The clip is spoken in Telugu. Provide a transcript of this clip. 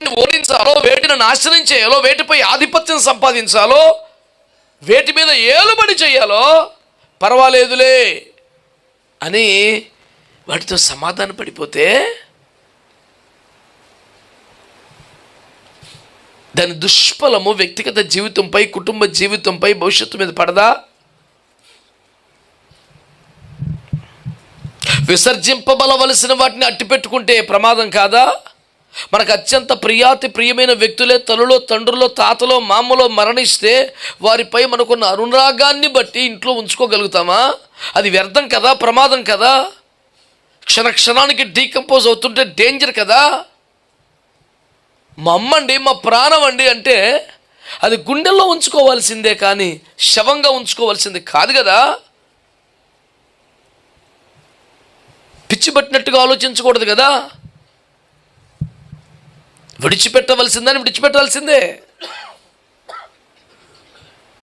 వేటిని ఓడించాలో, వేటిని నాశనం చేయాలో, వేటిపై ఆధిపత్యం సంపాదించాలో, వేటి మీద ఏలుబడి చేయాలో పర్వాలేదులే అని వాటితో సమాధాన పడిపోతే దాని దుష్ఫలము వ్యక్తిగత జీవితంపై, కుటుంబ జీవితంపై, భవిష్యత్తు మీద పడదా? విసర్జింపబలవలసిన వాటిని అట్టిపెట్టుకుంటే ప్రమాదం కాదా? మనకు అత్యంత ప్రియమైన వ్యక్తులే తల్లులో, తండ్రులో, తాతలో, మామలో మరణిస్తే వారిపై మనకున్న అనురాగాన్ని బట్టి ఇంట్లో ఉంచుకోగలుగుతామా? అది వ్యర్థం కదా, ప్రమాదం కదా. క్షణానికి డీకంపోజ్ అవుతుంటే డేంజర్ కదా. మా అమ్మండి, మా ప్రాణం అండి అంటే అది గుండెల్లో ఉంచుకోవాల్సిందే కానీ శవంగా ఉంచుకోవాల్సింది కాదు కదా. పిచ్చి పట్టినట్టుగా ఆలోచించకూడదు కదా. విడిచిపెట్టవలసిందని విడిచిపెట్టాల్సిందే.